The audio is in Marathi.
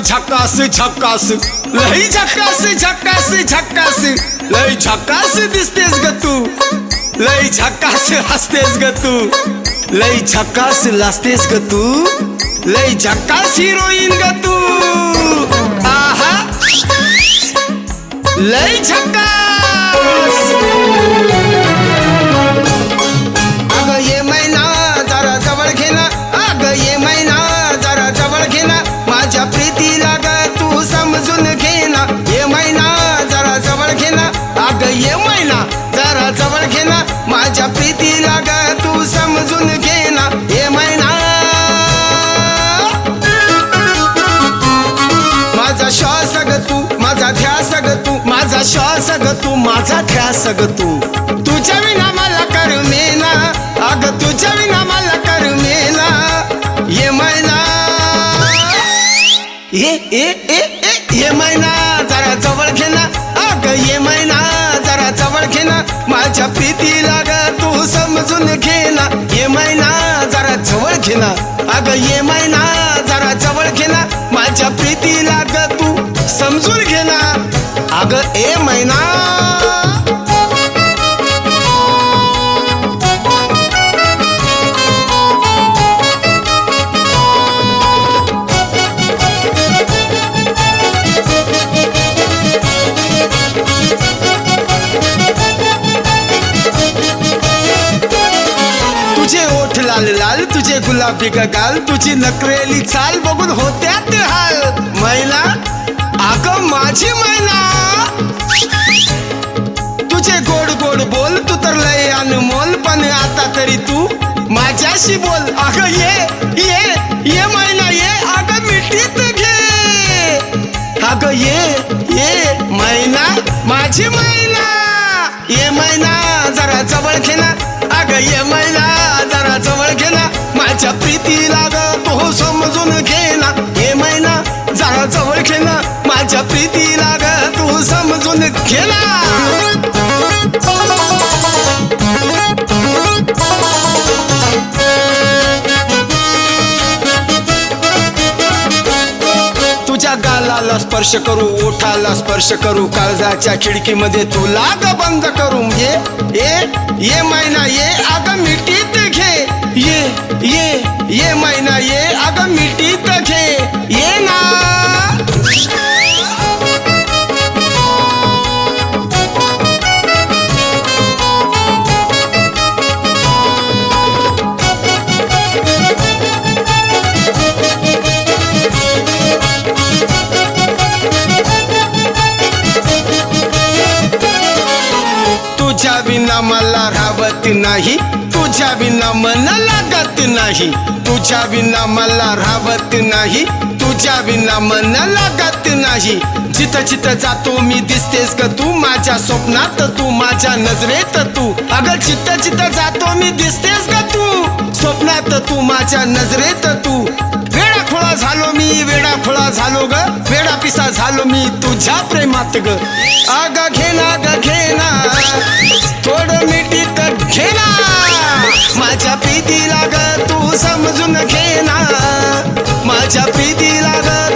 झक्कास झक्कास लई झक्कास झक्कास झक्कास लई झक्कास दिसतेस ग तू लई झक्कास हसतेस ग तू लई झक्कास लाजतेस ग तू लई झक्कास हिरोईन ग तू आहा लई झक्कास अग ये मैना जरा जवळ घे ना अग ये मैना जरा जवळ घे ना माझ्या प्रीतीला ग तू समजून घे ना ये मैना जरा जवळ घे ना अग ये मैना जरा जवळ घे ना माझ्या प्रीतीला ग तू समजून घे ना ये मैना माझा श्वास ग तू माझा ध्यास ग तू माझा श्वास ग तू माझा ध्यास ग तू तुझ्या विना मला करमेना अग तुझ्या विना मला करमेना ये मैना ये मैना जरा जवळ घे ना अग ये मैना जरा जवळ घे ना माझ्या प्रीतीला ग तू समजून घे ना ये मैना जरा जवळ घे ना अग ये मैना जरा जवळ घे ना माझ्या प्रीतीला ग तू समजून घे ना अग ए मैना तुझे ओठ लाल लाल तुझे गुलाबी गाल तुझी नखरेली चाल बघून होत्यात हाल मैना अगं माझी मैना तुझे गोड गोड बोल तू तर लय अनमोल पण आता तरी तू माझ्याशी बोल अगं ये मैना ये अगं मिठीत घे अगं ये मैना माझी मैना ये मैना जरा जवळ घे ना अगं ये मैना जरा जवळ घे ना माझ्या प्रीतीला ग तू समजून घे ना ये मैना जरा जवळ घे ना माझ्या प्रीतीला ग तू समजून घे ना तुझ्या गालाला स्पर्श करू ओठाला स्पर्श करू काळजाच्या खिडकीमध्ये तुला ग बंद करू ये मैना ये अग मिठीत घे ये मैना ये अग मिठीत घे ये ना तुझ्या विना मला राहत नाही तुझ्या विना मन लागत नाही तुझ्या विना मला राहत नाही तुझ्या विना मन लागत नाही जिथं जिथं जातो मी दिसतेस ग तू माझ्या स्वप्नात तू माझ्या नजरेत तू अगं जिथं जिथं जातो मी दिसतेस ग तू स्वप्नात तू माझ्या नजरेत तू वेडा झालो मी वेडा खोळा झालो ग वेडा पिसा झालो मी तुझ्या प्रेमात ग अग घेना ग घेना थोडं मिठीत घेना माझ्या प्रीतीला ग तू समजून घेना माझ्या प्रीतीला ग